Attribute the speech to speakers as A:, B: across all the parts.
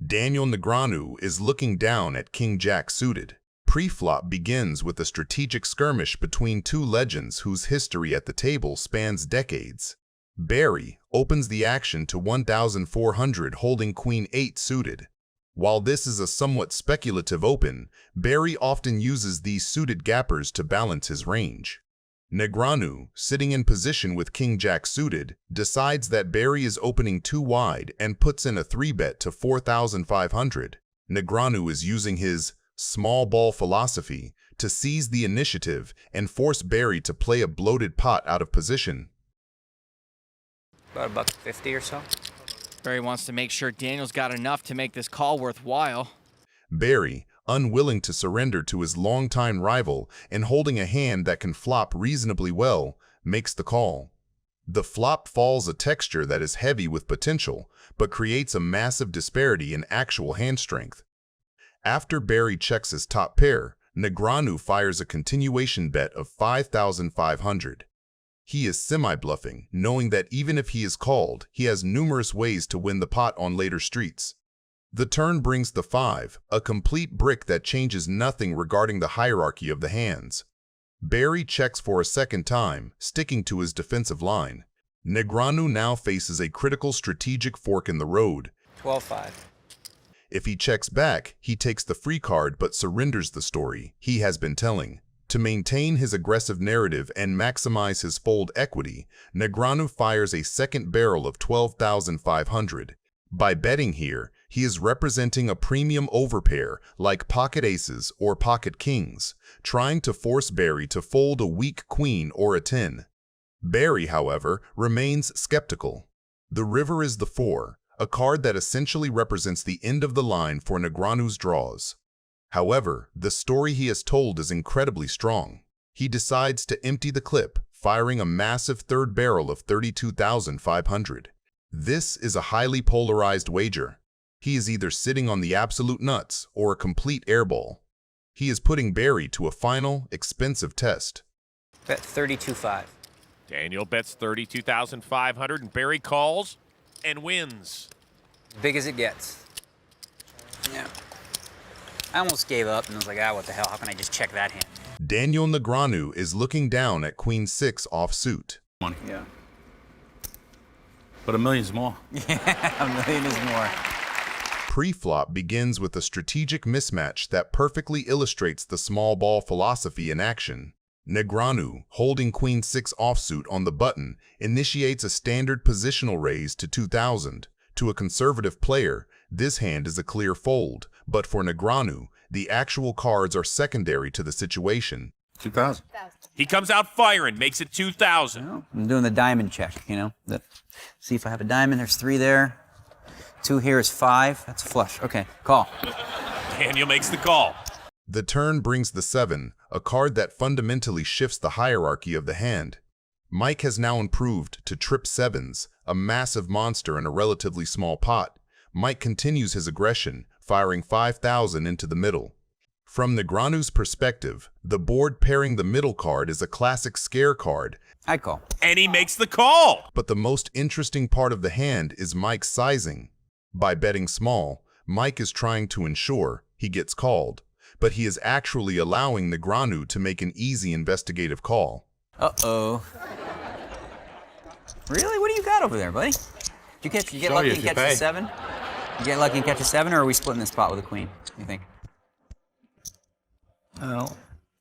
A: Daniel Negreanu is looking down at King Jack suited. Pre-flop begins with a strategic skirmish between two legends whose history at the table spans decades. Barry opens the action to 1,400 holding Queen 8 suited. While this is a somewhat speculative open, Barry often uses these suited gappers to balance his range. Negreanu, sitting in position with King Jack suited, decides that Barry is opening too wide and puts in a 3-bet to 4,500. Negreanu is using his small ball philosophy to seize the initiative and force Barry to play a bloated pot out of position.
B: About $1.50 or so.
C: Barry wants to make sure Daniel's got enough to make this call worthwhile.
A: Barry, unwilling to surrender to his longtime rival and holding a hand that can flop reasonably well, makes the call. The flop falls a texture that is heavy with potential, but creates a massive disparity in actual hand strength. After Barry checks his top pair, Negreanu fires a continuation bet of 5,500. He is semi-bluffing, knowing that even if he is called, he has numerous ways to win the pot on later streets. The turn brings the 5, a complete brick that changes nothing regarding the hierarchy of the hands. Barry checks for a second time, sticking to his defensive line. Negreanu now faces a critical strategic fork in the road.
B: 12-5.
A: If he checks back, he takes the free card but surrenders the story he has been telling. To maintain his aggressive narrative and maximize his fold equity, Negreanu fires a second barrel of 12,500. By betting here, he is representing a premium overpair like pocket aces or pocket kings, trying to force Barry to fold a weak queen or a 10. Barry, however, remains skeptical. The river is the 4, a card that essentially represents the end of the line for Negreanu's draws. However, the story he has told is incredibly strong. He decides to empty the clip, firing a massive third barrel of 32,500. This is a highly polarized wager. He is either sitting on the absolute nuts or a complete airball. He is putting Barry to a final, expensive test.
B: Bet 32.5.
D: Daniel bets 32,500 and Barry calls and wins.
B: Big as it gets. Yeah. I almost gave up and was like, what the hell? How can I just check that hand?
A: Daniel Negreanu is looking down at Queen 6 offsuit.
E: Money.
B: Yeah.
E: But $1 million's more.
B: Yeah, $1 million is more.
A: Pre-flop begins with a strategic mismatch that perfectly illustrates the small ball philosophy in action. Negreanu, holding Queen 6 offsuit on the button, initiates a standard positional raise to 2,000. To a conservative player, this hand is a clear fold, but for Negreanu, the actual cards are secondary to the situation.
E: 2,000.
D: He comes out firing, makes it 2,000.
B: I'm doing the diamond check, see if I have a diamond. There's 3 there. 2 here is 5. That's a flush. Okay, call.
D: Daniel makes the call.
A: The turn brings the 7, a card that fundamentally shifts the hierarchy of the hand. Mike has now improved to trip 7s, a massive monster in a relatively small pot. Mike continues his aggression, firing 5,000 into the middle. From Negreanu's perspective, the board pairing the middle card is a classic scare card.
B: I call.
D: And he makes the call.
A: But the most interesting part of the hand is Mike's sizing. By betting small, Mike is trying to ensure he gets called, but he is actually allowing Negreanu to make an easy investigative call.
B: Uh-oh. Really? What do you got over there, buddy? Did you get lucky and catch a 7? You get lucky and catch a 7, or are we splitting this pot with a queen, you think?
E: Well,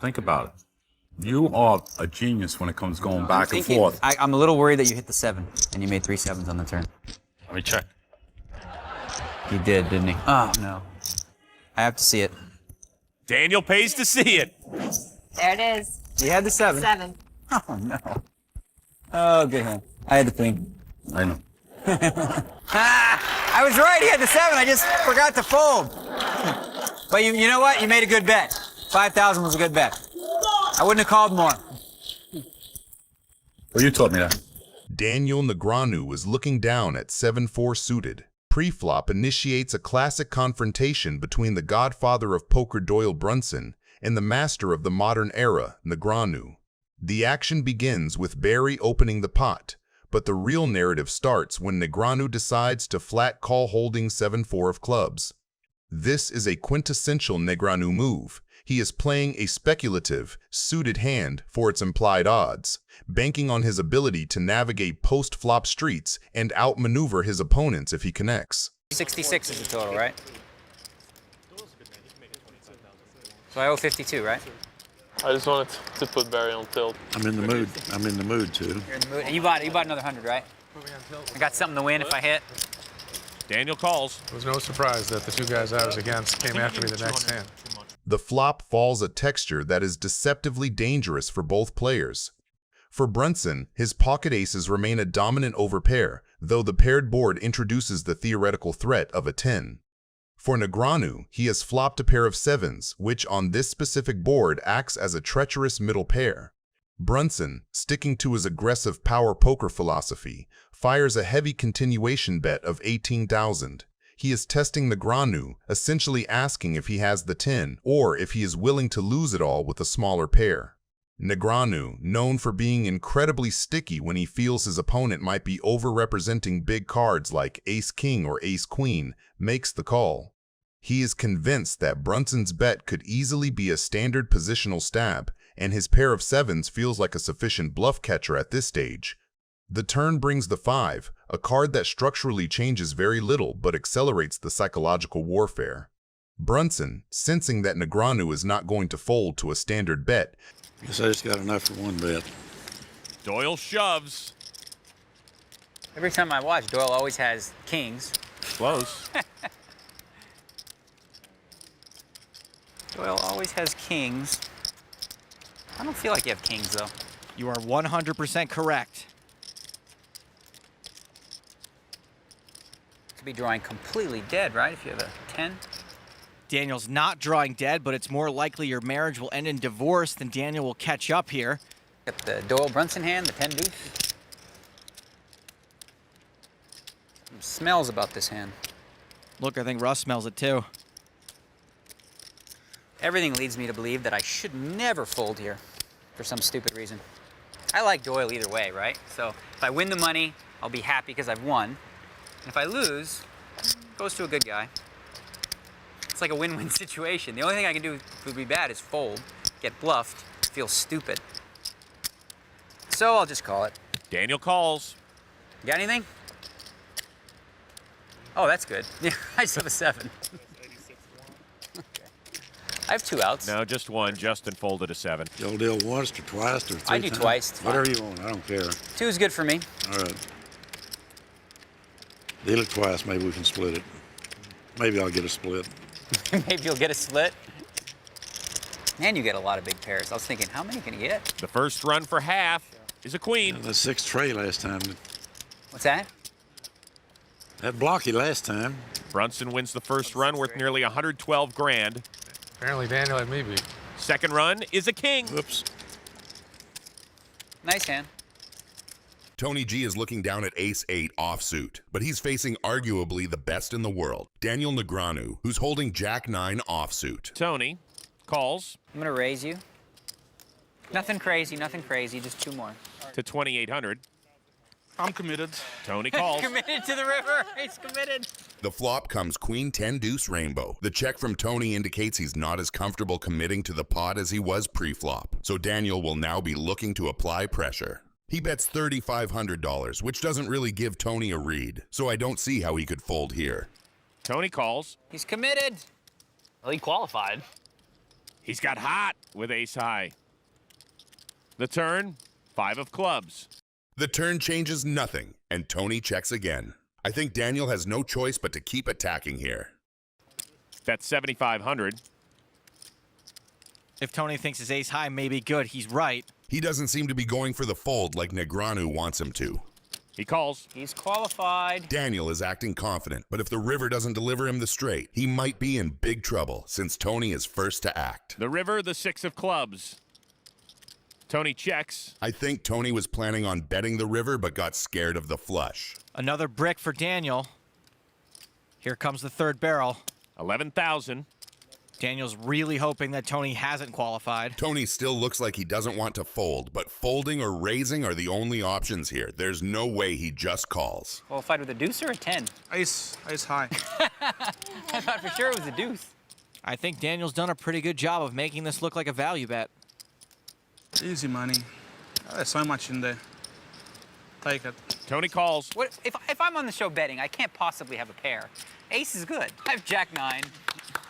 E: think about it. You are a genius when it comes going back and forth.
B: I'm a little worried that you hit the 7, and you made 3 7s on the turn.
E: Let me check.
B: He did, didn't he? Oh, no. I have to see it.
D: Daniel pays to see it.
F: There it is.
B: You had the 7.
F: 7.
B: Oh, no. Oh, good hand. I had the queen.
E: I know.
B: I was right. He had the 7. I just forgot to fold. But you know what? You made a good bet. 5,000 was a good bet. I wouldn't have called more.
E: Well, you taught me that.
A: Daniel Negreanu is looking down at 7-4 suited. Pre-flop initiates a classic confrontation between the godfather of poker Doyle Brunson and the master of the modern era, Negreanu. The action begins with Barry opening the pot, but the real narrative starts when Negreanu decides to flat call holding 7-4 of clubs. This is a quintessential Negreanu move. He is playing a speculative, suited hand for its implied odds, banking on his ability to navigate post-flop streets and outmaneuver his opponents if he connects.
B: 66 is the total, right? So I owe 52, right?
F: I just wanted to put Barry on tilt.
E: I'm in the mood. I'm in the mood too.
B: You're in the mood. And you bought another 100, right? I got something to win if I hit.
D: Daniel calls.
G: It was no surprise that the two guys I was against came after me the next hand.
A: The flop falls a texture that is deceptively dangerous for both players. For Brunson, his pocket aces remain a dominant overpair, though the paired board introduces the theoretical threat of a 10. For Negreanu, he has flopped a pair of sevens, which on this specific board acts as a treacherous middle pair. Brunson, sticking to his aggressive power poker philosophy, fires a heavy continuation bet of 18,000. He is testing Negreanu, essentially asking if he has the 10 or if he is willing to lose it all with a smaller pair. Negreanu, known for being incredibly sticky when he feels his opponent might be over-representing big cards like ace-king or ace-queen, makes the call. He is convinced that Brunson's bet could easily be a standard positional stab, and his pair of sevens feels like a sufficient bluff catcher at this stage. The turn brings the 5, a card that structurally changes very little but accelerates the psychological warfare. Brunson, sensing that Negreanu is not going to fold to a standard bet,
E: Guess I just got enough for one bet.
D: Doyle shoves.
B: Every time I watch, Doyle always has kings.
D: Close.
B: Doyle always has kings. I don't feel like you have kings, though.
C: You are 100% correct.
B: Could be drawing completely dead, right, if you have a 10?
C: Daniel's not drawing dead, but it's more likely your marriage will end in divorce than Daniel will catch up here.
B: Got the Doyle Brunson hand, the 10 deuce. Some smells about this hand.
C: Look, I think Russ smells it too.
B: Everything leads me to believe that I should never fold here for some stupid reason. I like Doyle either way, right? So if I win the money, I'll be happy because I've won. And if I lose, it goes to a good guy. It's like a win-win situation. The only thing I can do if it would be bad is fold, get bluffed, feel stupid. So I'll just call it.
D: Daniel calls.
B: You got anything? Oh, that's good. Yeah, I just have a 7. Okay. I have 2 outs.
D: No, just one. Justin folded a 7.
E: Y'all deal once or twice or 3
B: I do
E: times?
B: twice. It's fine.
E: Whatever you want. I don't care.
B: 2 is good for me.
E: All right. Deal it twice. Maybe we can split it. Maybe I'll get a split.
B: Maybe you'll get a split. And you get a lot of big pairs. I was thinking, how many can you get?
D: The first run for half is a queen.
E: The 6 tray last time.
B: What's that?
E: That blocky last time.
D: Brunson wins the first run worth nearly 112 grand.
G: Apparently Daniel had me beat.
D: Second run is a king.
E: Whoops.
B: Nice hand.
A: Tony G is looking down at ace-8 offsuit, but he's facing arguably the best in the world, Daniel Negreanu, who's holding jack-9 offsuit.
D: Tony calls
B: I'm going to raise you. Nothing crazy, just 2 more.
D: to 2,800.
H: I'm committed.
D: Tony calls.
B: Committed to the river. He's committed.
A: The flop comes queen 10 deuce rainbow. The check from Tony indicates he's not as comfortable committing to the pot as he was pre-flop, so Daniel will now be looking to apply pressure. He bets $3,500, which doesn't really give Tony a read, so I don't see how he could fold here.
D: Tony calls.
B: He's committed.
H: Well, he qualified.
D: He's got hot with ace high. The turn, 5 of clubs.
A: The turn changes nothing, and Tony checks again. I think Daniel has no choice but to keep attacking here.
D: That's 7,500.
C: If Tony thinks his ace high may be good, he's right.
A: He doesn't seem to be going for the fold like Negreanu wants him to.
D: He calls.
B: He's qualified.
A: Daniel is acting confident, but if the river doesn't deliver him the straight, he might be in big trouble since Tony is first to act.
D: The river, the 6 of clubs. Tony checks.
A: I think Tony was planning on betting the river but got scared of the flush.
C: Another brick for Daniel. Here comes the third barrel.
D: 11,000.
C: Daniel's really hoping that Tony hasn't qualified.
I: Tony still looks like he doesn't want to fold, but folding or raising are the only options here. There's no way he just calls.
B: Qualified with a deuce or a 10?
G: Ace high.
B: I thought for sure it was a deuce.
C: I think Daniel's done a pretty good job of making this look like a value bet.
G: Easy money. There's so much in there. Take it.
D: Tony calls.
B: What if I'm on the show betting? I can't possibly have a pair. Ace is good. I have Jack 9.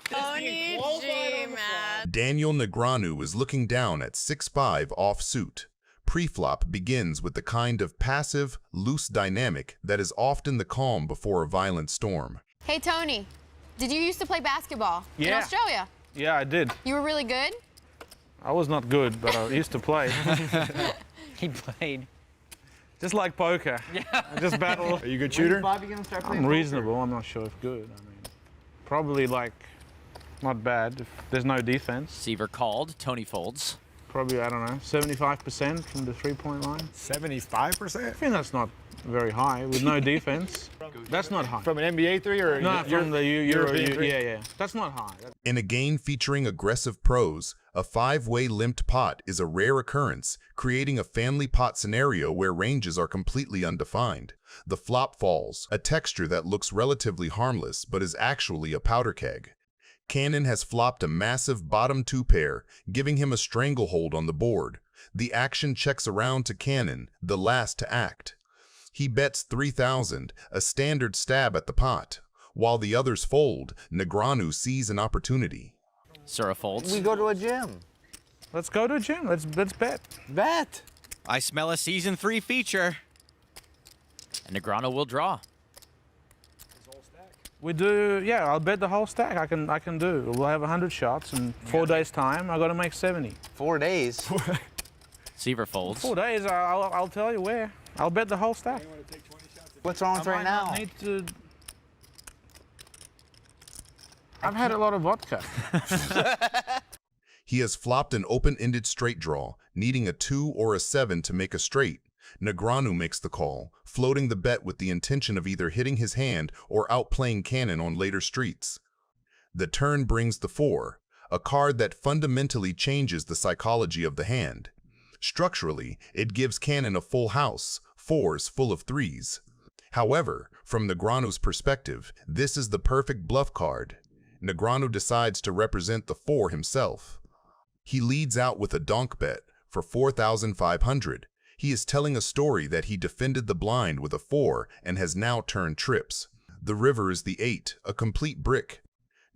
J: Tony G, man.
A: Daniel Negreanu is looking down at 6-5 offsuit. Preflop begins with the kind of passive, loose dynamic that is often the calm before a violent storm.
J: Hey, Tony, did you used to play basketball in
G: Yeah.
J: Australia?
G: Yeah, I did.
J: You were really good?
G: I was not good, but I used to play.
B: He played.
G: Just like poker. Yeah. I just battle.
K: Are you a good shooter?
B: Bobby gonna start playing
G: I'm reasonable. I'm not sure if good. I mean, probably like not bad if there's no defense.
C: Seaver called. Tony folds.
G: Probably, I don't know, 75% from the three-point line.
K: 75%?
G: I think that's not very high with no defense. That's not high.
K: From an NBA three or
G: No, from the
K: European three?
G: yeah. That's not high.
A: In a game featuring aggressive pros, a 5-way limped pot is a rare occurrence, creating a family pot scenario where ranges are completely undefined. The flop falls, a texture that looks relatively harmless but is actually a powder keg. Cannon has flopped a massive bottom 2 pair, giving him a stranglehold on the board. The action checks around to Cannon, the last to act. He bets 3,000, a standard stab at the pot. While the others fold, Negreanu sees an opportunity.
C: Sura folds.
K: We go to a gym.
G: Let's go to a gym. Let's bet.
K: Bet.
C: I smell a season 3 feature. And Negreanu will draw.
G: We do, yeah, I'll bet the whole stack. I can do. We'll have 100 shots in 4 days' time. I got to make 70.
K: 4 days.
C: Seaver folds.
G: 4 days, I'll tell you where. I'll bet the whole stack.
K: What's wrong with right now?
G: I need to... I've had a lot of vodka.
A: He has flopped an open-ended straight draw, needing a 2 or a 7 to make a straight. Negreanu makes the call, floating the bet with the intention of either hitting his hand or outplaying Cannon on later streets. The turn brings the 4, a card that fundamentally changes the psychology of the hand. Structurally, it gives Cannon a full house, 4s full of 3s. However, from Negreanu's perspective, this is the perfect bluff card. Negreanu decides to represent the 4 himself. He leads out with a donk bet for 4,500. He is telling a story that he defended the blind with a 4 and has now turned trips. The river is the 8, a complete brick.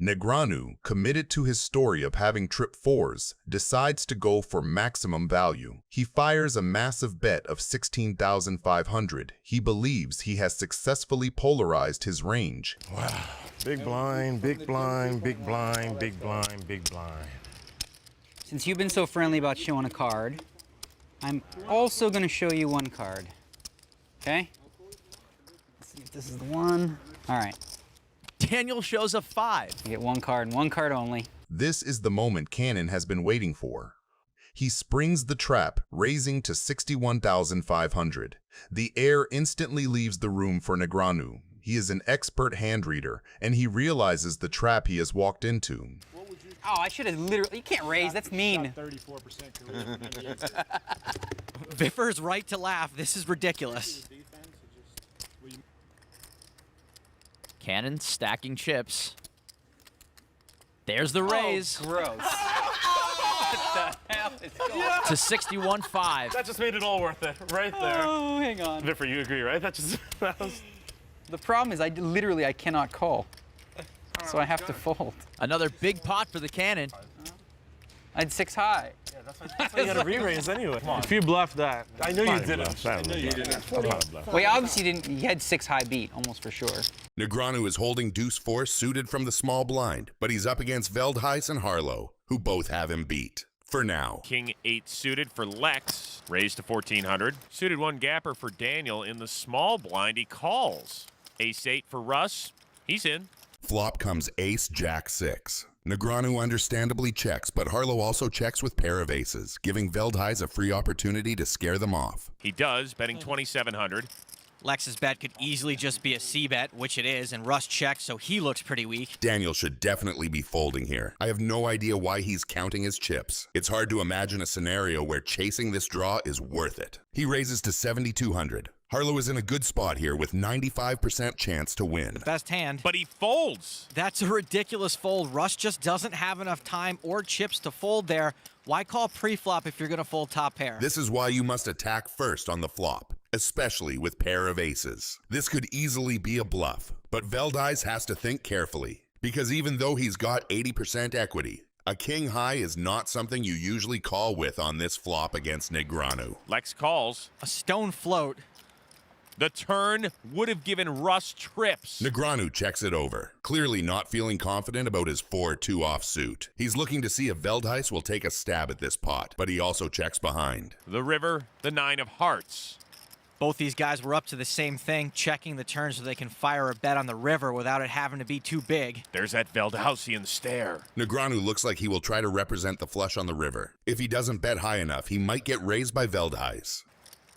A: Negreanu, committed to his story of having tripped 4s, decides to go for maximum value. He fires a massive bet of 16,500. He believes he has successfully polarized his range.
K: Wow. Big blind, big blind, big blind, big blind, big blind.
B: Since you've been so friendly about showing a card, I'm also going to show you one card. Okay? Let's see if this is the one. All right.
C: Daniel shows a 5.
B: You get one card and one card only.
A: This is the moment Cannon has been waiting for. He springs the trap, raising to 61,500. The air instantly leaves the room for Negreanu. He is an expert hand reader, and he realizes the trap he has walked into.
B: Oh, I should have literally... You can't raise. That's mean.
K: 34%.
C: Viffer's right to laugh. This is ridiculous. Cannon stacking chips. There's the raise.
B: Oh, gross. What the hell is going on?
C: To 61.5.
F: That just made it all worth it, right there.
B: Oh, hang on.
F: Viffer, you agree, right? That was...
B: The problem is I cannot call. So I have to fold.
C: Another big pot for the Cannon.
B: I had 6 high.
F: That's why you had a re-raise anyway. Come on.
G: If you bluff that.
F: I know you didn't.
K: I know you didn't.
B: Well, he obviously didn't. He had 6 high beat, almost for sure.
I: Negreanu is holding deuce 4 suited from the small blind, but he's up against Veldhuis and Harlow, who both have him beat. For now.
D: King 8 suited for Lex, raised to 1,400. Suited 1 gapper for Daniel in the small blind. He calls. Ace 8 for Russ. He's in.
I: Flop comes ace jack 6. Negreanu understandably checks, but Harlow also checks with pair of aces, giving Veldhuis a free opportunity to scare them off.
D: He does, betting 2,700.
C: Lex's bet could easily just be a C bet, which it is, and Russ checks, so he looks pretty weak.
I: Daniel should definitely be folding here. I have no idea why he's counting his chips. It's hard to imagine a scenario where chasing this draw is worth it. He raises to 7,200. Harlow is in a good spot here with 95% chance to win.
C: Best hand.
D: But he folds.
C: That's a ridiculous fold. Russ just doesn't have enough time or chips to fold there. Why call pre-flop if you're going to fold top pair?
I: This is why you must attack first on the flop, especially with pair of aces. This could easily be a bluff, but Veldhuis has to think carefully, because even though he's got 80% equity, a king high is not something you usually call with on this flop against Negreanu.
D: Lex calls.
C: A stone float.
D: The turn would have given Russ trips.
I: Negreanu checks it over, clearly not feeling confident about his 4-2 offsuit. He's looking to see if Veldhuis will take a stab at this pot, but he also checks behind.
D: The river, the 9 of hearts.
C: Both these guys were up to the same thing, checking the turn so they can fire a bet on the river without it having to be too big.
D: There's that Veldhuisian stare.
I: Negreanu looks like he will try to represent the flush on the river. If he doesn't bet high enough, he might get raised by Veldhuis.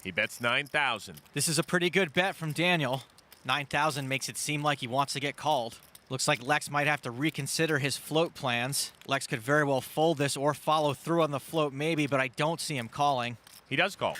D: He bets 9,000.
C: This is a pretty good bet from Daniel. 9,000 makes it seem like he wants to get called. Looks like Lex might have to reconsider his float plans. Lex could very well fold this or follow through on the float maybe, but I don't see him calling.
D: He does call.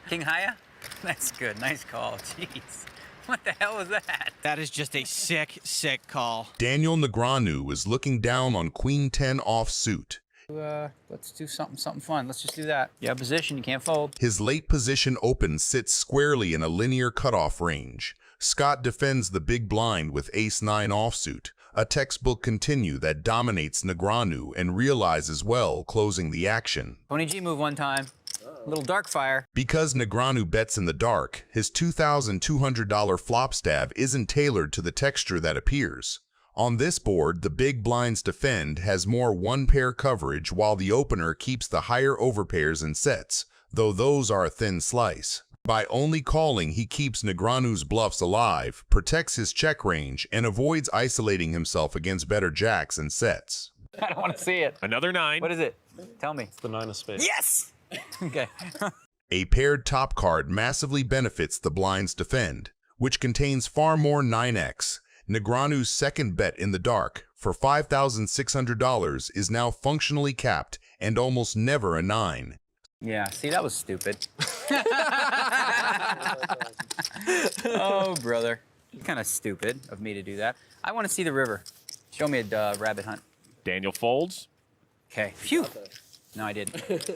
B: King Haya? That's good. Nice call. Jeez. What the hell was that?
C: That is just a sick, sick call.
A: Daniel Negreanu is looking down on Queen 10 offsuit.
B: Let's do something fun. Let's just do that. You have position, you can't fold.
A: His late position open sits squarely in a linear cutoff range. Scott defends the big blind with ace-9 offsuit, a textbook continue that dominates Negreanu and realizes well closing the action.
B: Tony G move one time. Little dark fire.
A: Because Negreanu bets in the dark, his $2,200 flop stab isn't tailored to the texture that appears. On this board, the big blinds defend has more one-pair coverage while the opener keeps the higher overpairs and sets, though those are a thin slice. By only calling, he keeps Negreanu's bluffs alive, protects his check range, and avoids isolating himself against better jacks and sets.
B: I don't want to see it.
D: Another 9.
B: What is it? Tell me.
F: It's the 9 of spades.
B: Yes! Okay.
A: A paired top card massively benefits the blind's defend, which contains far more 9x. Negreanu's second bet in the dark for $5,600 is now functionally capped and almost never a 9.
B: Yeah, see, that was stupid. Oh, brother. Kind of stupid of me to do that. I want to see the river. Show me a rabbit hunt.
D: Daniel folds.
B: Okay. Phew. No, I didn't.